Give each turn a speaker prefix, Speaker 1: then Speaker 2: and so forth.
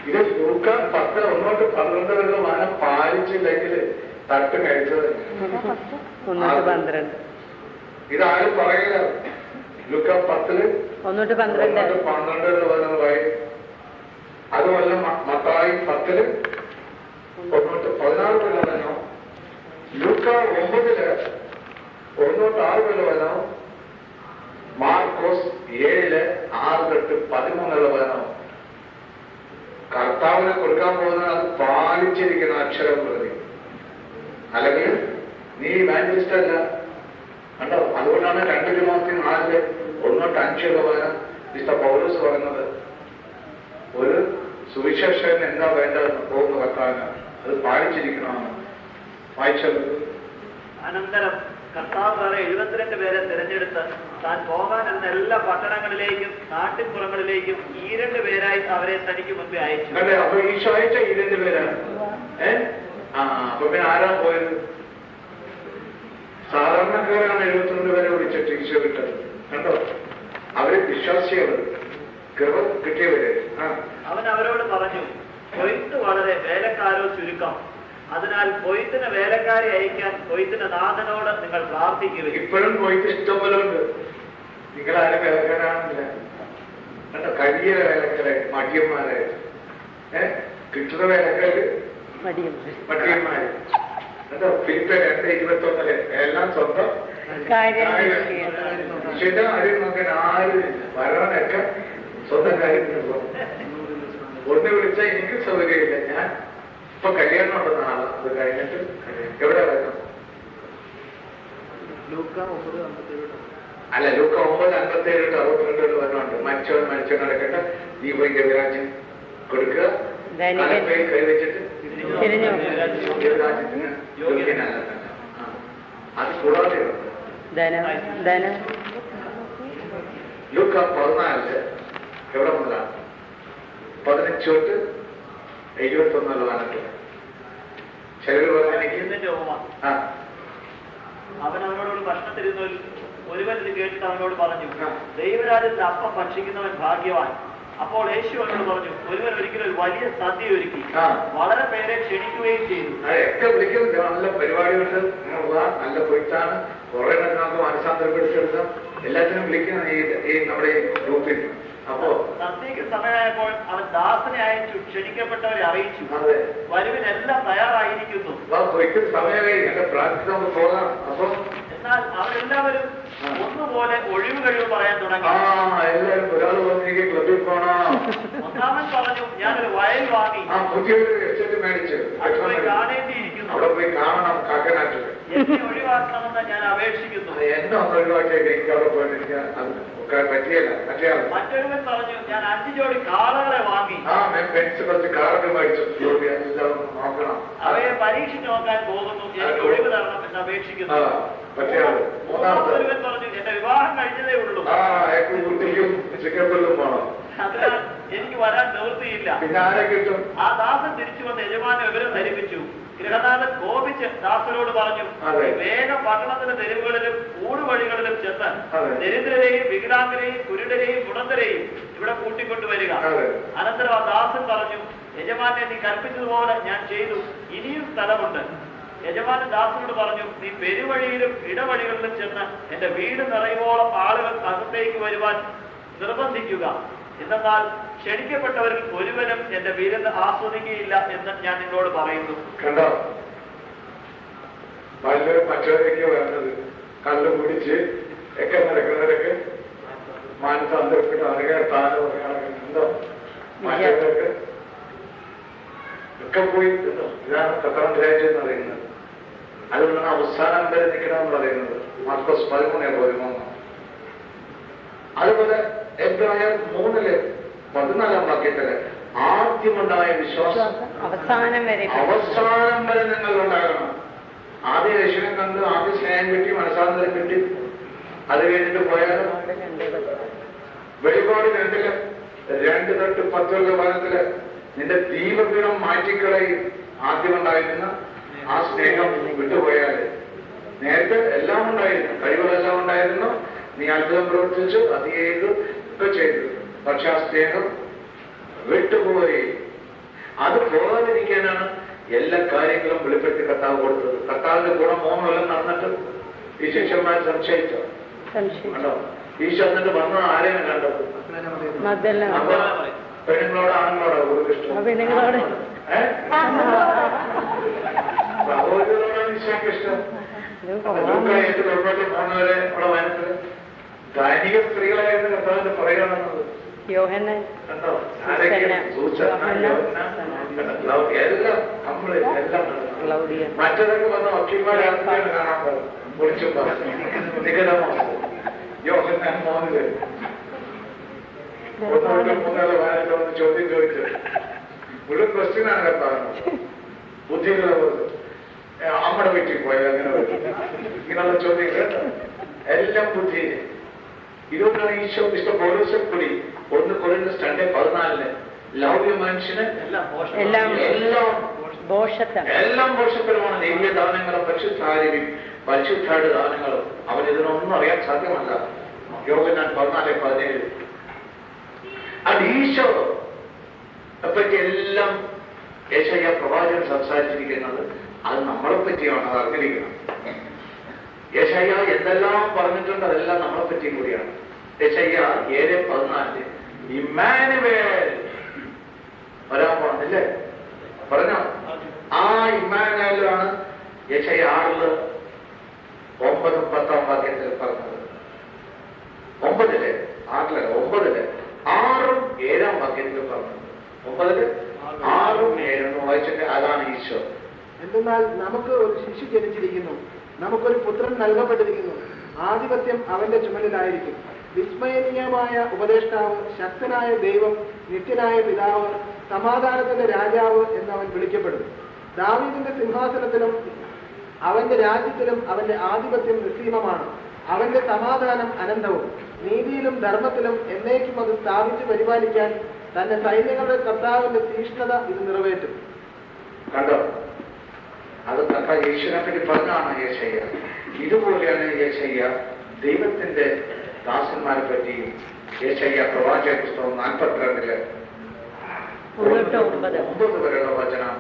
Speaker 1: ഇത് ലൂക്ക 10:1-12 വരെ വാനം പാലിച്ചില്ലെങ്കിൽ തട്ട് കഴിച്ചത്. ഇതാരും പറയില്ല. ലൂക്ക 10:1-12 വരെ പറയും. അതുമല്ല മത്തായി 10:1-14 വരെ വനോ, ലൂക്ക 9:1-6 വരെ വനോ, മാർക്കോസ് 7:6-13 വനോ. കർത്താവിനെ കൊടുക്കാൻ പോകുന്നത് അത് പാലിച്ചിരിക്കുന്ന അക്ഷരം പ്രതി. അല്ലെങ്കിൽ നീ ഇവാഞ്ചലിസ്റ്റ് അല്ല കണ്ടോ. അതുകൊണ്ടാണ് 2 തിമോത്തി 4:1-5 വരെ വിശുദ്ധ പൗലോസ് പറയുന്നത് ഒരു സുവിശേഷൻ എന്താ വേണ്ടതെന്ന് പോകുന്ന കർത്താവിന് അത് പാലിച്ചിരിക്കണമെന്ന്. വായിച്ചത്.
Speaker 2: അനന്തരം കർത്താവ് 72 പേരെ തിരഞ്ഞെടുത്ത് താൻ പോകാനെന്ന എല്ലാ പട്ടണങ്ങളിലേക്കും നാട്ടിൻപുറങ്ങളിലേക്കും 2 പേരായി അവരെ തനിക്ക് മുൻപേ അയച്ചു.
Speaker 1: അല്ലേ? അപ്പൊ ഈശോ അയച്ച 2 പേരാണ്. അപ്പൊ പിന്നെ ആരാ പോയത്? സാധാരണക്കാരാണ് 72 പേരെ വിളിച്ചിട്ട് ഈശോ വിട്ടത്. കണ്ടോ? അവര് വിശ്വാസികള്, കൃപ കിട്ടിയവര്.
Speaker 2: അവൻ അവരോട് പറഞ്ഞു, കൊയ്ത്ത് വളരെ, വേലക്കാരോ ചുരുക്കം. അതിനാൽ കൊയ്ത്തിന് വേലക്കാരെ അയക്കാൻ കൊയ്ത്തിന് നാഥനോട് നിങ്ങൾ പ്രാർത്ഥിക്കുക.
Speaker 1: ഇപ്പോഴും കൊയ്ത്ത് ഇഷ്ടംപോലെ ഉണ്ട്. നിങ്ങളാരും വേലക്കാരാണില്ല. കണ്ടോ? കരിയ വേലക്കാരെ, മടിയന്മാരെ, കിട്ടുന്ന വേലക്കാര് മടിയന്മാര്. കണ്ടോ? ഫിലിപ്പ് 2:21 എല്ലാം സ്വന്തം ഈശോയുടെ കാര്യം നോക്കാൻ ആര് വരാനൊക്കെ സ്വന്തം കാര്യത്തിന് പോകും. ഒന്ന് വിളിച്ചാൽ എനിക്ക് സൗകര്യമില്ല, ഞാൻ ഇപ്പൊ കല്യാണം ഉണ്ടെന്ന ആള്, അത് കഴിഞ്ഞിട്ട് എവിടെ വരണം? അല്ല, ലൂക്ക 9:57-62 വരണുണ്ട്. മരിച്ചവൻ നടക്കട്ടെ, നീ പോയി ഗവിരാജ്യം കൊടുക്കുക, കൈവച്ചിട്ട് ഗവിരാജ്യത്തിന് യോഗ്യനല്ല. അത് കൂടാതെ ലൂക്ക 14 എവിടെ മുതലാണ്? 15-71 വന്നിട്ട് ചിലർ പറഞ്ഞു
Speaker 2: അവൻ അവനോട് ഭക്ഷണത്തിരുന്നതിൽ ഒരുവൻ ഇത് കേട്ടിട്ട് അവനോട് പറഞ്ഞു, ദൈവരാജ്യത്തിൽ അപ്പം ഭക്ഷിക്കുന്നവൻ ഭാഗ്യവാൻ. അപ്പോൾ യേശു അവനോട് പറഞ്ഞു, ഒരുവൻ ഒരിക്കലും ഒരു വലിയ സദ്യ ഒരുക്കി വളരെ പേരെ ക്ഷണിക്കുകയും ചെയ്തു.
Speaker 1: ഒക്കെ വിളിക്കും, നല്ല പരിപാടിയുണ്ട്, നല്ല പൊയ്ത്താണ്, കുറെ നമുക്ക് മനസ്സാന്തരപ്പെടുത്തിയെടുക്കാം, എല്ലാത്തിനും വിളിക്കുന്ന ഈ നമ്മുടെ ഗ്രൂപ്പിൽ. അപ്പോ
Speaker 2: സദ്യക്ക് സമയമായപ്പോൾ അവൻ ദാസനെ അയച്ചു ക്ഷണിക്കപ്പെട്ടവരെ അറിയിച്ചു, വരുവിനെല്ലാം തയ്യാറായിരിക്കുന്നു.
Speaker 1: സമയമായി എന്റെ പ്രാർത്ഥന നമുക്ക് പോകാം. അപ്പൊ
Speaker 2: എന്നാൽ അവരെല്ലാവരും ഒന്നുപോലെ ഒഴിവ് കഴിവ് പറയാൻ തുടങ്ങി.
Speaker 1: എല്ലാവരും ഒരാൾ വന്നിരിക്കും, ക്ലബിൽ പോകണം.
Speaker 2: ഒന്നാമൻ പറഞ്ഞു, ഞാനൊരു വയൽ വാങ്ങി
Speaker 1: പുതിയൊരു എസ്റ്റേറ്റ് മേടിച്ച്
Speaker 2: കാണേണ്ടിയിരിക്കുന്നു,
Speaker 1: അവിടെ പോയി കാണണം. കാക്കനാട്ട്
Speaker 2: എന്നെ ഒഴിവാക്കണമെന്ന് ഞാൻ അപേക്ഷിക്കുന്നു.
Speaker 1: എന്നെ ഒന്ന് ഒഴിവാക്കിയേക്ക്, എനിക്ക് അവിടെ പോയിരിക്കാൻ പറ്റിയല്ല.
Speaker 2: മറ്റൊരുവൻ പറഞ്ഞു, ഞാൻ 5 ജോഡി കാളകളെ വാങ്ങി
Speaker 1: കുറച്ച് കാറുകൾ മേടിച്ചു, നോക്കണം,
Speaker 2: അവയെ പരീക്ഷിച്ച് നോക്കാൻ പോകുന്നു, എനിക്ക് ഒഴിവ് തരണം എന്ന് അപേക്ഷിക്കുന്നു.
Speaker 1: മൂന്നാമതൊരുവൻ
Speaker 2: പറഞ്ഞു, എന്റെ വിവാഹം കഴിഞ്ഞതേ ഉള്ളൂ,
Speaker 1: ചിക്കൻ പോണം,
Speaker 2: അതിനാൽ എനിക്ക് വരാൻ നിവൃത്തിയില്ല.
Speaker 1: പിന്നെ ആരെ കിട്ടും?
Speaker 2: ആ ദാസൻ തിരിച്ചു വന്ന് യജമാനെ വിവരം ധരിപ്പിച്ചു. ഗൃഹനാഥൻ കോപിച്ച് ദാസനോട് പറഞ്ഞു, വേഗം പട്ടണത്തിന്റെ തെരുവുകളിലും ഊടുവഴികളിലും ചെന്ന് ദരിദ്രരെയും വികലാംഗരെയും കുരുടരെയും ഗുണന്തരെയും ഇവിടെ കൂട്ടിക്കൊണ്ടുവരിക. അനന്തരം ആ ദാസൻ പറഞ്ഞു, യജമാനെ നീ കൽപ്പിച്ചതുപോലെ ഞാൻ ചെയ്തു, ഇനിയും സ്ഥലമുണ്ട്. യജമാനൻ ദാസനോട് പറഞ്ഞു, നീ പെരുവഴിയിലും ഇടവഴികളിലും ചെന്ന് എന്റെ വീട് നിറയുവോളം ആളുകൾ അകത്തേക്ക് വരുവാൻ നിർബന്ധിക്കുക. എന്നാൽ ക്ഷണിക്കപ്പെട്ടവരിൽ ഒരുവനും എന്റെ വിരുന്ന് ആസ്വദിക്കുകയില്ല എന്ന് ഞാൻ നിങ്ങളോട് പറയുന്നു.
Speaker 1: കണ്ടോ? നല്ലൊരു മറ്റവരൊക്കെ വരുന്നത് കള്ളു കുടിച്ച് ഒക്കെ നടക്കുന്നവരൊക്കെ മാനസാന്തരപ്പെട്ട് അറിയാൻ താഴെ ഉണ്ടോ? മറ്റവരൊക്കെ ഒക്കെ പോയി കിട്ടും. ഇതാണ് കർത്താവ് രാജ്യം പറയുന്നത്. അതുകൊണ്ടാണ് അവസാനം വരെ നിൽക്കണമെന്ന് പറയുന്നത്. മാർക്കോസ് 13:13. അതുപോലെ എബ്രായർ 3:14 വാക്യത്തില് ആദ്യമുണ്ടായ വിശ്വാസം അവസാനം വരെ നിങ്ങൾ ഉണ്ടാകണം. ആദ്യം യേശുവിനെ കണ്ട് ആദ്യം സ്നേഹം കിട്ടി, മനസ്സാന്തരം കിട്ടി, അത് കഴിഞ്ഞിട്ട് പോയാലും വെളിപാട് 2:10 നിന്റെ ദീപപീഠം മാറ്റിക്കളയും. ആദ്യമുണ്ടായിരുന്ന ആ സ്നേഹം വിട്ടുപോയാൽ നേരത്തെ എല്ലാം ഉണ്ടായിരുന്നു, കഴിവുകളെല്ലാം ഉണ്ടായിരുന്നു, നീ അത്ഭുതം പ്രവർത്തിച്ചു, അത് ചെയ്തു ഒക്കെ ചെയ്തു, പക്ഷെ ആ സ്നേഹം വിട്ടുപോയി. ബോധിപ്പിക്കാനാണ് എല്ലാ കാര്യങ്ങളും വെളിപ്പെടുത്തി കർത്താവ് കൊടുത്തത്. കർത്താവിന്റെ കൂടെ 3 കൊല്ലം നടന്നിട്ട് ഈ ശിഷ്യന്മാർ സംശയിച്ചോ? കണ്ടോ? ഈശോ എന്നിട്ട് വന്ന ആരെയാണ് കണ്ടത്? പെണ്ണുങ്ങളോട് ആണുങ്ങളോടോ കൂടുതൽ ഇഷ്ടം? സഹോദരങ്ങളോടാണ് ഈശോയ്ക്ക് ഇഷ്ടം. ഏറ്റവും മുമ്പോട്ട് പോകുന്നവരെ അവിടെ വനത്തിൽ ധനിക സ്ത്രീകളായിരുന്നു കർത്താവിന്റെ പറയുകയാണെന്നത്. കണ്ടോ? എല്ലാം കംപ്ലീറ്റ് എല്ലാം മറ്റതൊക്കെ വന്ന വക്കീൽമാരാണ് കാണാൻ പോകും. പൊളിച്ചു നികടമോ യോഹന്നാൻ 3 പേര് 3 വാരത്തെ ഒന്ന് ചോദ്യം ചോദിച്ചു. മുഴുവൻ ക്വസ്റ്റ്യനാണ് കർത്താവിന്. ബുദ്ധികളുള്ളത് അമ്മയുടെ വീട്ടിൽ പോയത് അങ്ങനെ ഇങ്ങനെയുള്ള ചോദ്യം കേട്ടോ. എല്ലാം ബുദ്ധി. ഇതുകൊണ്ടാണ് ഈശോ മിസ്റ്റർ പൗലോസ് കൂടി 1 കൊരിന്ത്യർ 2:14 ലൗകിക മനുഷ്യന് എല്ലാം ദോഷപരമാണ്. ദൈവീയ ദാനങ്ങളും പരിശുദ്ധാട് ദാനങ്ങളും അവൻ ഇതിനൊന്നും അറിയാൻ സാധ്യമല്ല. യോഹന്നാൻ 14:17. അത് ഈശോ പറ്റി എല്ലാം യേശയ്യാ പ്രവാചകൻ സംസാരിച്ചിരിക്കുന്നത് അത് നമ്മളെ പറ്റിയാണ്. അത് അറിഞ്ഞിരിക്കണം. യേശയ്യാ എന്തെല്ലാം പറഞ്ഞിട്ടുണ്ട് അതെല്ലാം നമ്മളെ പറ്റിയും കൂടിയാണ്. യേശയ്യാ 7:14 ഇമ്മാനുവേൽ വരാൻ പോണെന്നില്ലേ പറഞ്ഞോ? ആ ഇമ്മാനുവേലാണ് യേശയ്യാ 6 9 10 വാക്യത്തിൽ പറഞ്ഞത്. 9 6 6 7 വാക്യത്തിൽ പറഞ്ഞത്. 9 6 7 വായിച്ചിട്ട് അതാണ് ഈശോ.
Speaker 3: എന്തെന്നാൽ നമുക്ക് ഒരു ശിശു ജനിച്ചിരിക്കുന്നു, നമുക്കൊരു പുത്രൻ നൽകപ്പെട്ടിരിക്കുന്നു, ആധിപത്യം അവന്റെ ചുമലിലായിരിക്കും. വിസ്മയനീയമായ ഉപദേഷ്ടാവ്, ശക്തനായ ദൈവം, നിത്യനായ പിതാവ്, സമാധാനത്തിന്റെ രാജാവ് എന്നവൻ വിളിക്കപ്പെടും. ദാവീദിന്റെ സിംഹാസനത്തിലും അവന്റെ രാജ്യത്തിലും അവന്റെ ആധിപത്യം നിസ്സീമമാണ്. അവന്റെ സമാധാനം അനന്തവും. നീതിയിലും ധർമ്മത്തിലും എന്നേക്കും അത് സ്ഥാപിച്ച് പരിപാലിക്കാൻ തന്റെ സൈന്യങ്ങളുടെ കർത്താവിന്റെ തീഷ്ണത ഇത് നിറവേറ്റും.
Speaker 1: കണ്ടോ? അത് കർത്താവ് യേശുവിനെ പറ്റി പറഞ്ഞാണ് യേശയ്യ. ഇതുപോലെയാണ് യേശയ്യ ദൈവത്തിന്റെ ദാസന്മാരെ പറ്റി യേശയ്യ പ്രവാചക പുസ്തകം 42 9 വരെയുള്ള വചനം